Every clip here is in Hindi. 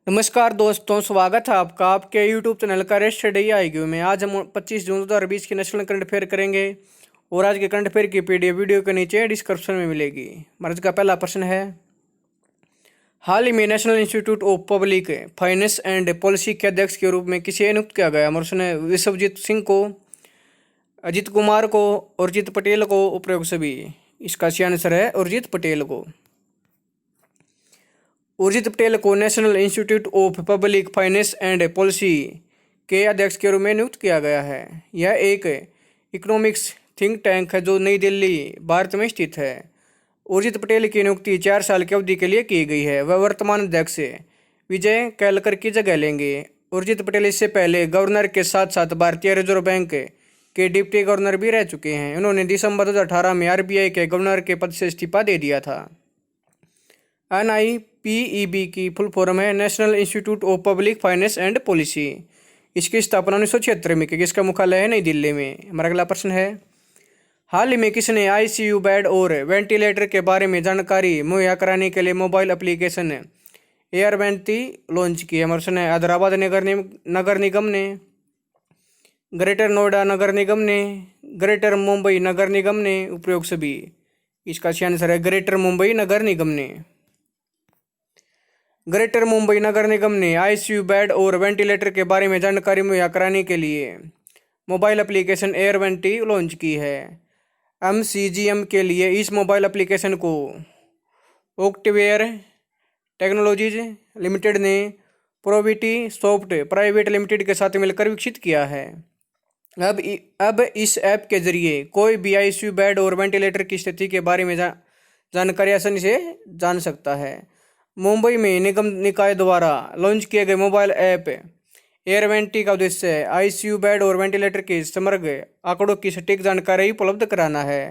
नमस्कार दोस्तों, स्वागत है आपका आपके यूट्यूब चैनल का रेस्ट स्टडी आईक्यू में। आज हम 25 जून 2020 की नेशनल करंट अफेयर करेंगे और आज के करंट अफेयर की पीडीएफ वीडियो के नीचे डिस्क्रिप्शन में मिलेगी। आज का पहला प्रश्न है, हाल ही में national institute of public finance and policy के अध्यक्ष के रूप में किसे नियुक्त किया गया? उसने विश्वजीत सिंह को, अजित कुमार को, उर्जित पटेल को, उपरोक्त सभी। इसका सही आंसर है उर्जित पटेल को। उर्जित पटेल को national institute of public finance and policy के अध्यक्ष के रूप में नियुक्त किया गया है। यह एक इकोनॉमिक्स थिंक टैंक है जो नई दिल्ली, भारत में स्थित है। उर्जित पटेल की नियुक्ति 4 साल की अवधि के लिए की गई है। वह वर्तमान अध्यक्ष विजय केलकर की जगह लेंगे। उर्जित पटेल इससे पहले गवर्नर के साथ साथ भारतीय रिजर्व बैंक के डिप्टी गवर्नर भी रह चुके हैं। उन्होंने दिसंबर 2018 में आरबीआई के गवर्नर के पद से इस्तीफा दे दिया था। NIPEB की फुल फॉर्म है national institute of public finance and policy. इसकी स्थापना 1976 में की। इसका मुख्यालय है नई दिल्ली में। हमारा अगला प्रश्न है, हाल ही में किसने ICU बेड और वेंटिलेटर के बारे में जानकारी मुहैया कराने के लिए मोबाइल एप्लीकेशन एयरवेंटी लॉन्च की है? प्रश्न है हैदराबाद नगर निगम ने, ग्रेटर नोएडा नगर निगम ने, ग्रेटर मुंबई नगर निगम ने, उपयोग सभी। इसका सही आंसर है ग्रेटर मुंबई नगर निगम ने। ग्रेटर मुंबई नगर निगम ने ICU बेड और वेंटिलेटर के बारे में जानकारी मुहैया कराने के लिए मोबाइल एप्लीकेशन एयरवेंटी लॉन्च की है। MCGM के लिए इस मोबाइल एप्लीकेशन को ऑक्टेवेयर टेक्नोलॉजीज लिमिटेड ने प्रोविटी सॉफ्ट प्राइवेट लिमिटेड के साथ मिलकर विकसित किया है। अब इस ऐप के जरिए कोई भी ICU बेड और वेंटिलेटर की स्थिति के बारे में जानकारी आसानी से जान सकता है। मुंबई में निगम निकाय द्वारा लॉन्च किए गए मोबाइल ऐप एयरवेंटी का उद्देश्य ICU बेड और वेंटिलेटर के समग्र आंकड़ों की सटीक जानकारी उपलब्ध कराना है।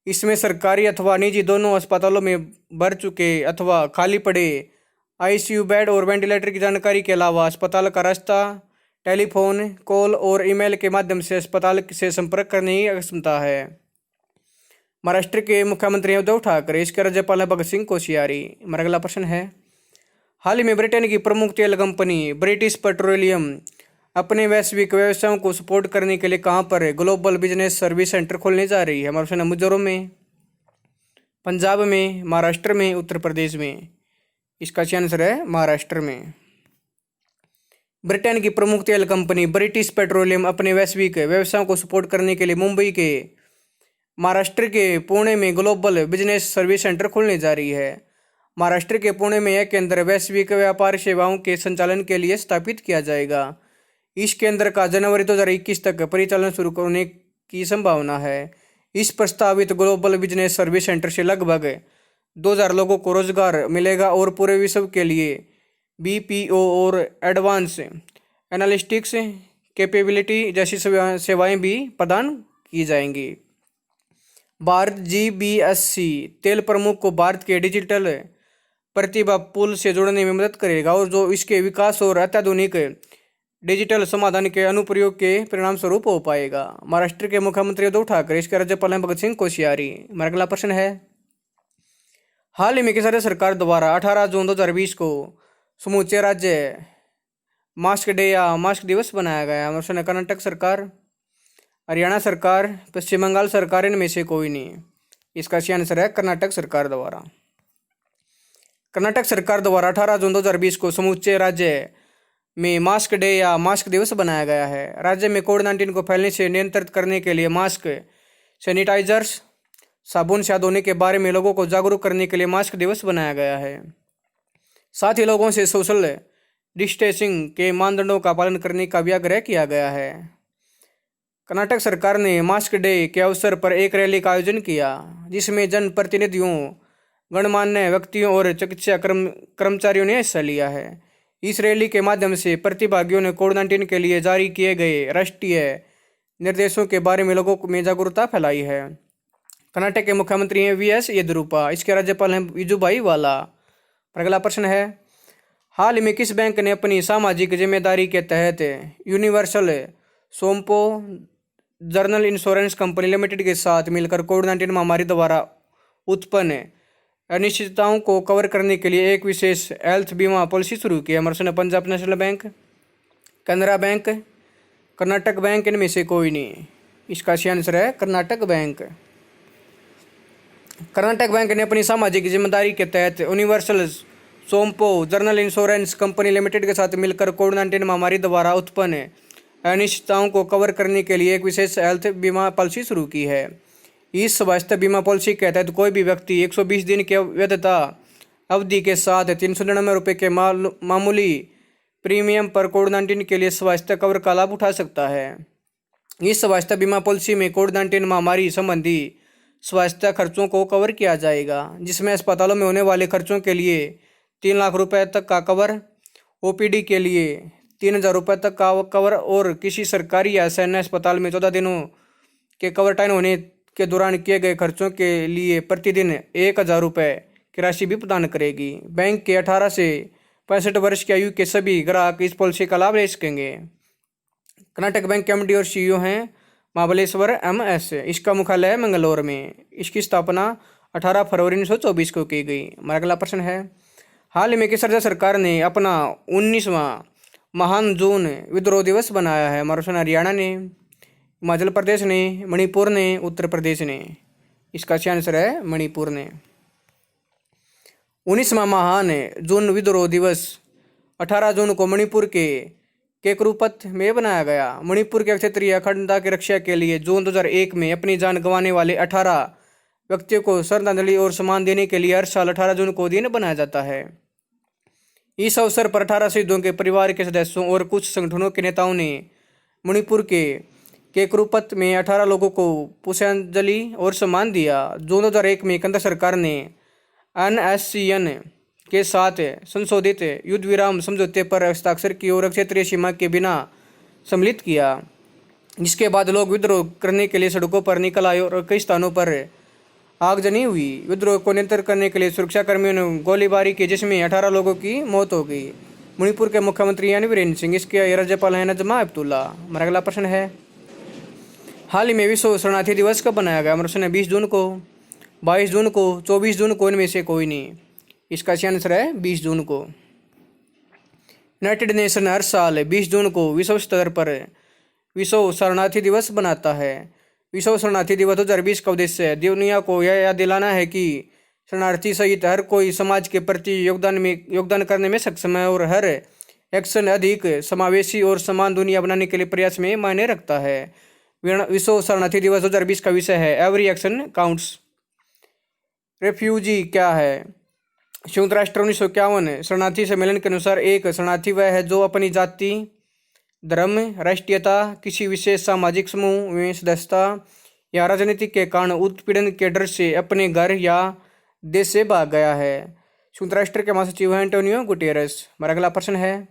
इसमें सरकारी अथवा निजी दोनों अस्पतालों में भर चुके अथवा खाली पड़े ICU बेड और वेंटिलेटर की जानकारी के अलावा अस्पताल का रास्ता, टेलीफोन कॉल और ईमेल के माध्यम से अस्पताल से संपर्क करने की क्षमता है। महाराष्ट्र के मुख्यमंत्री उद्धव ठाकरे, इसके राज्यपाल भगत सिंह कोश्यारी। हमारा अगला प्रश्न है, हाल ही में ब्रिटेन की प्रमुख तेल कंपनी ब्रिटिश पेट्रोलियम अपने वैश्विक व्यवसायों को सपोर्ट करने के लिए कहां पर ग्लोबल बिजनेस सर्विस सेंटर खोलने जा रही है? हमारा प्रश्न है मिजोरम में, पंजाब में, महाराष्ट्र में, उत्तर प्रदेश में। इसका सही आंसर है महाराष्ट्र में। ब्रिटेन की प्रमुख तेल कंपनी ब्रिटिश पेट्रोलियम अपने वैश्विक व्यवसायों को सपोर्ट करने के लिए मुंबई के महाराष्ट्र के पुणे में ग्लोबल बिजनेस सर्विस सेंटर खोलने जा रही है। महाराष्ट्र के पुणे में यह केंद्र वैश्विक व्यापार सेवाओं के संचालन के लिए स्थापित किया जाएगा। इस केंद्र का जनवरी 2021 तक परिचालन शुरू होने की संभावना है। इस प्रस्तावित ग्लोबल बिजनेस सर्विस सेंटर से लगभग 2000 लोगों को रोजगार मिलेगा और पूरे विश्व के लिए BPO और एडवांस एनालिटिक्स कैपेबिलिटी जैसी सेवाएं भी प्रदान की जाएंगी। भारत GBSC तेल प्रमुख को भारत के डिजिटल प्रतिभा पूल से जोड़ने में मदद करेगा और जो इसके विकास और अत्याधुनिक डिजिटल समाधान के अनुप्रयोग के परिणाम स्वरूप हो पाएगा। महाराष्ट्र के मुख्यमंत्री उद्धव ठाकरे, इसके राज्यपाल हैं भगत सिंह कोश्यारी। हमारा अगला प्रश्न है, हाल ही में किस राज्य सरकार द्वारा 18 जून 2020 को समूचे राज्य मास्क डे या मास्क दिवस बनाया गया? हमारा कर्नाटक सरकार, हरियाणा सरकार, पश्चिम बंगाल सरकार, इनमें से कोई नहीं। इसका सही आंसर है कर्नाटक सरकार द्वारा। कर्नाटक सरकार द्वारा 18 जून 2020 को समूचे राज्य में मास्क डे या मास्क दिवस बनाया गया है। राज्य में कोविड-19 को फैलने से नियंत्रित करने के लिए मास्क, सैनिटाइजर्स, साबुन से हाथ धोने के बारे में लोगों को जागरूक करने के लिए मास्क दिवस बनाया गया है। साथ ही लोगों से सोशल डिस्टेंसिंग के मानदंडों का पालन करने का भी आग्रह किया गया है। कर्नाटक सरकार ने मास्क डे के अवसर पर एक रैली का आयोजन किया जिसमें जनप्रतिनिधियों, गणमान्य व्यक्तियों और चिकित्सा कर्मचारियों ने हिस्सा लिया है। इस रैली के माध्यम से प्रतिभागियों ने कोविड-19 के लिए जारी किए गए राष्ट्रीय निर्देशों के बारे में लोगों में जागरूकता फैलाई है। कर्नाटक के मुख्यमंत्री हैं VS येदियुरप्पा, इसके राज्यपाल हैं विजुभाई वाला। अगला प्रश्न है, हाल ही में किस बैंक ने अपनी सामाजिक जिम्मेदारी के तहत universal Sompo general insurance company limited के साथ मिलकर कोविड-19 महामारी द्वारा उत्पन्न अनिश्चितताओं को कवर करने के लिए एक विशेष हेल्थ बीमा पॉलिसी शुरू की है। हमारे सामने Punjab national bank, Canara bank, Karnataka bank, इनमें से कोई नहीं। इसका सही आंसर है कर्नाटक बैंक। कर्नाटक बैंक ने अपनी सामाजिक जिम्मेदारी के तहत universal Sompo general insurance company limited के साथ मिलकर कोविड-19 महामारी द्वारा उत्पन्न अनिश्चितताओं को कवर करने के लिए एक विशेष हेल्थ बीमा पॉलिसी शुरू की है। इस स्वास्थ्य बीमा पॉलिसी के तहत कोई भी व्यक्ति 120 दिन की वैधता अवधि के साथ 399 रुपये के मामूली प्रीमियम पर कोविड-19 के लिए स्वास्थ्य कवर का लाभ उठा सकता है। इस स्वास्थ्य बीमा पॉलिसी में कोविड-19 महामारी संबंधी स्वास्थ्य खर्चों को कवर किया जाएगा, जिसमें अस्पतालों में होने वाले खर्चों के लिए 3 लाख रुपए तक का कवर, ओपीडी के लिए 3,000 रुपये तक का कवर और किसी सरकारी या सैन्य अस्पताल में 14 दिनों के क्वारंटाइन होने के दौरान किए गए खर्चों के लिए प्रतिदिन 1,000 रुपये की राशि भी प्रदान करेगी। बैंक के 18 से 65 वर्ष की आयु के सभी ग्राहक इस पॉलिसी का लाभ ले सकेंगे। कर्नाटक बैंक के एमडी और सीईओ हैं महाबलेश्वर एमएस। इसका मुख्यालय है मंगलौर में। इसकी स्थापना 18 फरवरी 1924 को की गई। हमारा अगला प्रश्न है, हाल ही में किस राज्य सरकार ने अपना 19वां महान जून विद्रोह दिवस बनाया है? हमारा प्रश्न हरियाणा ने, हिमाचल प्रदेश ने, मणिपुर ने, उत्तर प्रदेश ने। इसका सही आंसर है मणिपुर ने। 19वां महान जून विद्रोह दिवस 18 जून को मणिपुर के केकरुपत में बनाया गया। मणिपुर के क्षेत्रीय अखंडता की रक्षा के लिए जून 2001 में अपनी जान गंवाने वाले 18 व्यक्तियों को श्रद्धांजलि और सम्मान देने के लिए हर साल 18 जून को दिन बनाया जाता है। इस अवसर पर 18 शहीदों के परिवार के सदस्यों और कुछ संगठनों के नेताओं ने मणिपुर के केकरुपत में 18 लोगों को पुष्पांजलि और सम्मान दिया। जून 2001 में केंद्र सरकार ने NSCN के साथ संशोधित युद्ध विराम समझौते पर हस्ताक्षर की और क्षेत्रीय सीमा के बिना सम्मिलित किया, जिसके बाद लोग विद्रोह करने के लिए सड़कों पर निकल आए और कई स्थानों पर आगजनी हुई। विद्रोह को नियंत्रित करने के लिए सुरक्षाकर्मियों ने गोलीबारी की, जिसमें 18 लोगों की मौत हो गई। मणिपुर के मुख्यमंत्री यानी वीरेंद्र सिंह, इसके राज्यपाल हैं नजमा हेपतुल्ला। हमारा अगला प्रश्न है, हाल ही में विश्व शरणार्थी दिवस कब बनाया गया? हमारा प्रश्न है 20 जून को, 22 जून को, 24 जून को, इनमें से कोई नहीं। इसका सही आंसर है 20 जून को। यूनाइटेड नेशन हर साल 20 जून को विश्व स्तर पर विश्व शरणार्थी दिवस बनाता है। विश्व शरणार्थी दिवस 2020 का उद्देश्य दुनिया को यह याद दिलाना है कि शरणार्थी सहित हर कोई समाज के प्रति योगदान करने में सक्षम है और हर एक्शन अधिक समावेशी और समान दुनिया बनाने के लिए प्रयास में मायने रखता है। विश्व शरणार्थी दिवस 2020 का विषय है एवरी एक्शन काउंट्स। रेफ्यूजी क्या है? संयुक्त राष्ट्र 1951 शरणार्थी सम्मेलन के अनुसार एक शरणार्थी वह है जो अपनी जाति, धर्म, राष्ट्रीयता, किसी विशेष सामाजिक समूह में सदस्यता या राजनीति के कारण उत्पीड़न के डर से अपने घर या देश से भाग गया है। संयुक्त राष्ट्र के महासचिव हैं एंटोनियो गुटेरेस। हमारा अगला प्रश्न है,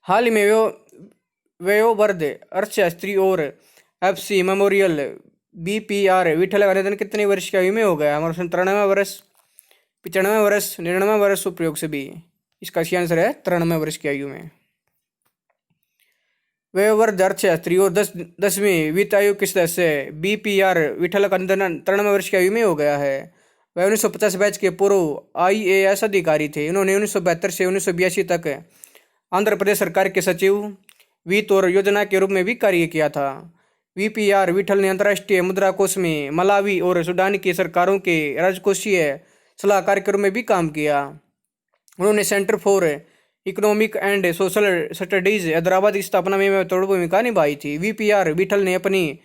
हाल ही में वयोवृद्ध अर्थशास्त्री और FC memorial BPR Vithal Ganesan कितने वर्ष की आयु में हो गया? हमारा 93 वर्ष, 95 वर्ष, 99 वर्ष, उपयोग से भी। इसका सही आंसर है 93 वर्ष की आयु में। वयोवृद्ध अर्थशास्त्री और 10वीं वित्त आयोग के सदस्य BPR विठल का निधन 93 वर्ष की आयु में हो गया है। वह 1950 बैच के पूर्व IAS अधिकारी थे। इन्होंने 1972 से 1982 तक आंध्र प्रदेश सरकार के सचिव, वित्त और योजना के रूप में भी कार्य किया था। BPR विठल ने अंतर्राष्ट्रीय मुद्रा कोष में मलावी और सूडान की सरकारों के राजकोषीय सलाहकार के रूप में भी काम किया। उन्होंने centre for economic and social studies Hyderabad की स्थापना में महत्वपूर्ण भूमिका निभाई थी। BPR विठल ने अपनी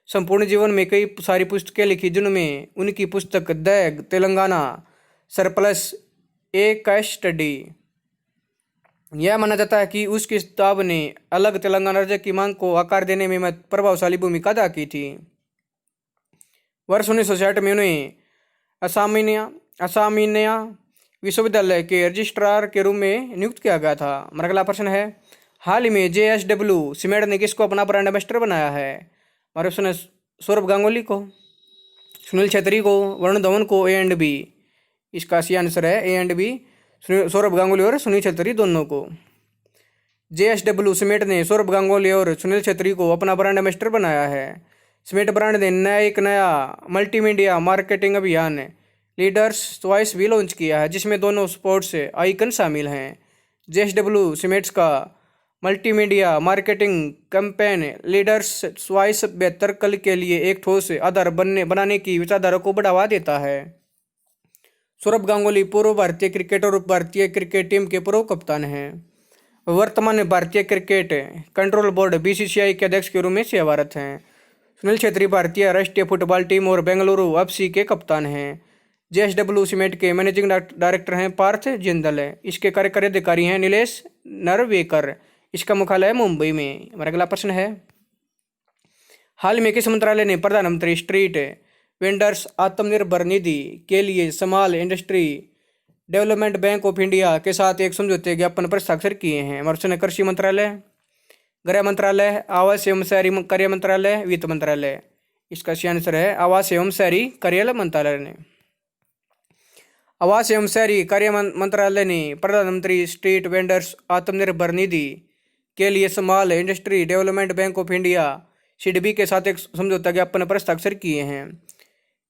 संपूर्ण जीवन में कई सारी पुस्तकें लिखी, जिनमें उनकी पुस्तक the Telangana surplus A cash study. यह माना जाता है कि उसकी किताब ने अलग तेलंगाना राज्य की मांग को आकार देने में प्रभावशाली भूमिका अदा की थी। वर्ष 1960 में उन्हें असामिया विश्वविद्यालय के रजिस्ट्रार के रूप में नियुक्त किया गया था। हमारा अगला प्रश्न है, हाल ही में JSW सीमेंट ने किसको अपना ब्रांड एम्बेसडर बनाया है? हमारे प्रश्न है सौरभ गांगुली को, सुनील छेत्री को, वरुण धवन को, A&B। इसका सही आंसर है A&B, सौरभ गांगुली और सुनील छेत्री दोनों को। JSW सीमेंट ने सौरभ गांगुली और सुनील छेत्री को अपना ब्रांड एम्बेसडर बनाया है। सीमेंट ब्रांड ने एक नया मल्टीमीडिया मार्केटिंग अभियान लीडर्स चॉइस भी लॉन्च किया है, जिसमें दोनों स्पोर्ट्स आइकन शामिल हैं। JSW सीमेंट्स का multimedia marketing campaign leaders choice बेहतर कल के लिए एक ठोस आधार बनाने की विचारधारा को बढ़ावा देता है। सौरभ गांगुली पूर्व भारतीय क्रिकेटर और भारतीय क्रिकेट टीम के पूर्व कप्तान हैं। वर्तमान में भारतीय क्रिकेट कंट्रोल बोर्ड BCCI के अध्यक्ष के रूप में सेवारत हैं। सुनील छेत्री भारतीय राष्ट्रीय फुटबॉल टीम और बेंगलुरु FC के कप्तान हैं। JSW सीमेंट के मैनेजिंग डायरेक्टर हैं पार्थ जिंदल। इसके कार्यकारी अधिकारी हैं नीलेश नरवेकर। इसका मुख्यालय मुंबई में। हमारा अगला प्रश्न है, हाल में किस मंत्रालय ने प्रधानमंत्री स्ट्रीट वेंडर्स आत्मनिर्भर निधि के लिए small industry development bank of India के साथ एक समझौते ज्ञापन पर हस्ताक्षर किए हैं? हमारे कृषि मंत्रालय, गृह मंत्रालय, आवास एवं शहरी कार्य मंत्रालय, वित्त मंत्रालय। इसका सही आंसर है आवास एवं शहरी कार्य मंत्रालय ने। आवास एवं शहरी कार्य मंत्रालय ने प्रधानमंत्री स्ट्रीट वेंडर्स आत्मनिर्भर निधि के लिए small industry development bank of India SIDBI के साथ एक समझौता ज्ञापन पर हस्ताक्षर किए हैं।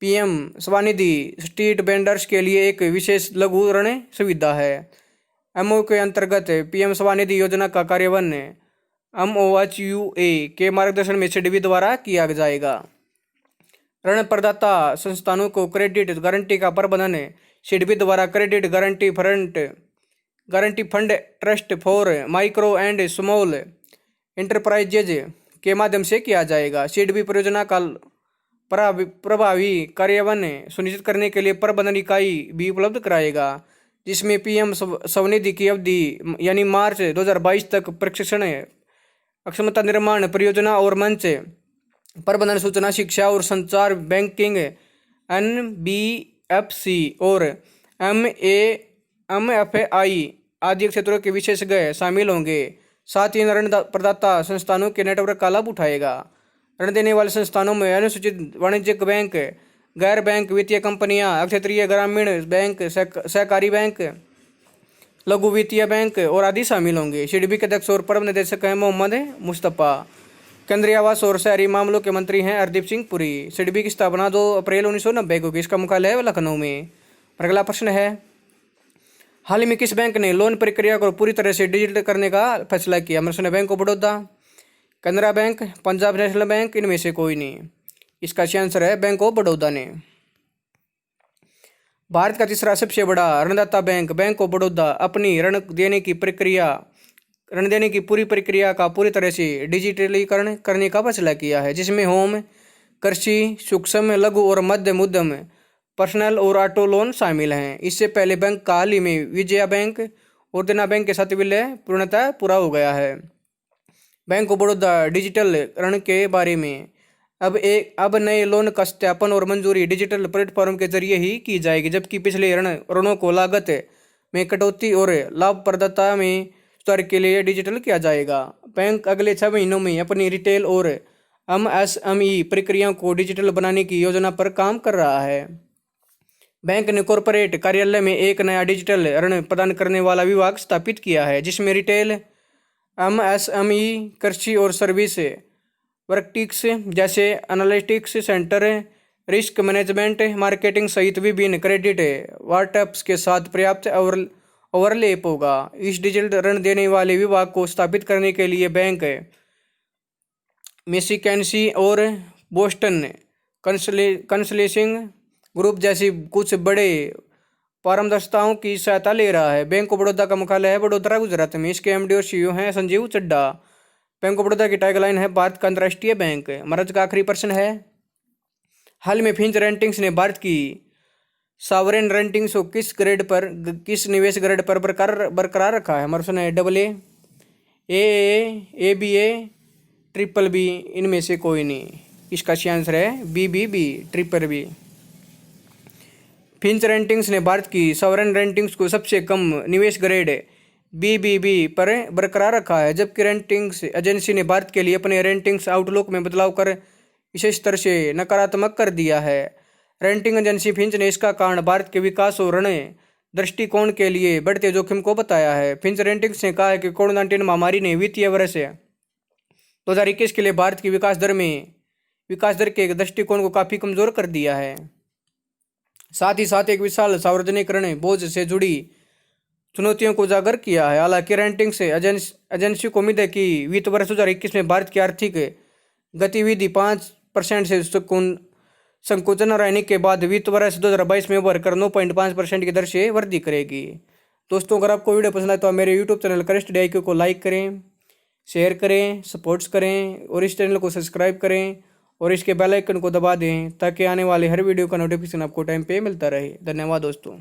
PM स्वनिधि स्ट्रीट वेंडर्स के लिए एक विशेष लघु ऋण सुविधा है। MOU के अंतर्गत PM स्वनिधि योजना का कार्यान्वयन MOHUA के मार्गदर्शन में SIDBI द्वारा किया जाएगा। ऋण प्रदाता संस्थानों को क्रेडिट गारंटी का प्रबंधन SIDBI द्वारा credit guarantee fund trust for micro and small enterprises के माध्यम से किया जाएगा। SIDBI परियोजना का प्रभावी कार्यान्वयन सुनिश्चित करने के लिए प्रबंधन इकाई भी उपलब्ध कराएगा, जिसमें PM स्वनिधि की अवधि यानी मार्च 2022 तक प्रशिक्षण, अक्षमता निर्माण परियोजना और मंच प्रबंधन, सूचना शिक्षा और संचार, बैंकिंग, NBFC और MFI आदि क्षेत्रों के विशेषज्ञ शामिल होंगे। साथ ही ऋण प्रदाता संस्थानों के नेटवर्क का लाभ उठाएगा। ऋण देने वाले संस्थानों में अनुसूचित वाणिज्यिक बैंक, गैर बैंक वित्तीय कंपनियां, क्षेत्रीय ग्रामीण बैंक, सहकारी बैंक, लघु वित्तीय बैंक और आदि शामिल होंगे। SIDBI के अध्यक्ष और प्रबंध निदेशक हैं मोहम्मद मुस्तफ़ा। केंद्रीय आवास और शहरी मामलों के मंत्री हैं हरदीप सिंह पुरी। SIDBI की स्थापना 2 अप्रैल 1990 को की। इसका मुख्यालय है लखनऊ में। अगला प्रश्न है, हाल ही में किस बैंक ने लोन प्रक्रिया को पूरी तरह से डिजिटल करने का फैसला किया? Bank of Baroda, Canara bank, Punjab national bank, इनमें से कोई नहीं। इसका सही आंसर है बैंक ऑफ बड़ौदा ने। भारत का तीसरा सबसे बड़ा ऋणदाता बैंक ऑफ बड़ौदा अपनी ऋण देने की पूरी प्रक्रिया का पूरी तरह से डिजिटलीकरण करने का फैसला किया है, जिसमें होम, कृषि, सूक्ष्म, लघु और मध्यम उद्यम, पर्सनल और ऑटो लोन शामिल हैं। इससे पहले बैंक का हाल ही में विजया बैंक और देना बैंक के साथ विलय पूर्णतः पूरा हो गया है। बैंक ऑफ बड़ौदा डिजिटल ऋण के बारे में अब नए लोन का सत्यापन और मंजूरी डिजिटल प्लेटफॉर्म के जरिए ही की जाएगी, जबकि पिछले ऋणों को लागत में कटौती और लाभप्रदता में सुधार के लिए डिजिटल किया जाएगा। बैंक अगले 6 महीनों में अपनी रिटेल और MSME प्रक्रियाओं को डिजिटल बनाने की योजना पर काम कर रहा है। बैंक ने कॉरपोरेट कार्यालय में एक नया डिजिटल ऋण प्रदान करने वाला विभाग स्थापित किया है, जिसमें रिटेल, MSME, कृषि और सर्विस वर्टिक्स जैसे analytics centre, risk management, marketing सहित विभिन्न क्रेडिट वार्टअप्स के साथ पर्याप्त ओवरलैप होगा। इस डिजिटल ऋण देने वाले विभाग को स्थापित करने के लिए बैंक मैकिन्से और बोस्टन कंसल्टिंग ग्रुप जैसी कुछ बड़े पारदर्शिताओं की सहायता ले रहा है। बैंक ऑफ बड़ौदा का मुख्यालय है वडोदरा, गुजरात में। इसके MD और CEO हैं संजीव चड्ढा। बैंक ऑफ बड़ौदा की टैगलाइन है भारत का अंतर्राष्ट्रीय बैंक। भारत का आखिरी प्रश्न है, हाल में फिंच रेटिंग्स ने भारत की सॉवरेन रेटिंग्स को किस निवेश ग्रेड पर बरकरार रखा है? हमारा है AA, AAA, ABA, BBB, इनमें से कोई नहीं। इसका सही आंसर है BBB, BBB। फिंच रेटिंग्स ने भारत की सॉवरेन रेटिंग्स को सबसे कम निवेश ग्रेड BBB पर बरकरार रखा है, जबकि रेटिंग्स एजेंसी ने भारत के लिए अपने रेटिंग्स आउटलुक में बदलाव कर इसे स्तर से नकारात्मक कर दिया है। रेटिंग एजेंसी फिंच ने इसका कारण भारत के विकास और ऋण दृष्टिकोण के लिए बढ़ते जोखिम को बताया है। फिंच रेटिंग्स ने कहा है कि कोविड-19 महामारी ने वित्तीय वर्ष 2021 के लिए भारत की विकास दर के दृष्टिकोण को काफ़ी कमज़ोर कर दिया है। साथ ही साथ एक विशाल सार्वजनिक ऋण बोझ से जुड़ी चुनौतियों को उजागर किया है। हालांकि रेटिंग से एजेंसी को उम्मीद है कि वित्त वर्ष 2021 में भारत की आर्थिक गतिविधि 5% से संकुचन रहने के बाद वित्त वर्ष 2022 में उभरकर 9.5% की दर से वृद्धि करेगी। दोस्तों, अगर आपको वीडियो पसंद आए तो आप मेरे YouTube channel current study IQ को लाइक करें, शेयर करें, सपोर्ट्स करें और इस चैनल को सब्सक्राइब करें और इसके बेल आइकन को दबा दें ताकि आने वाले हर वीडियो का नोटिफिकेशन आपको टाइम पे मिलता रहे। धन्यवाद दोस्तों।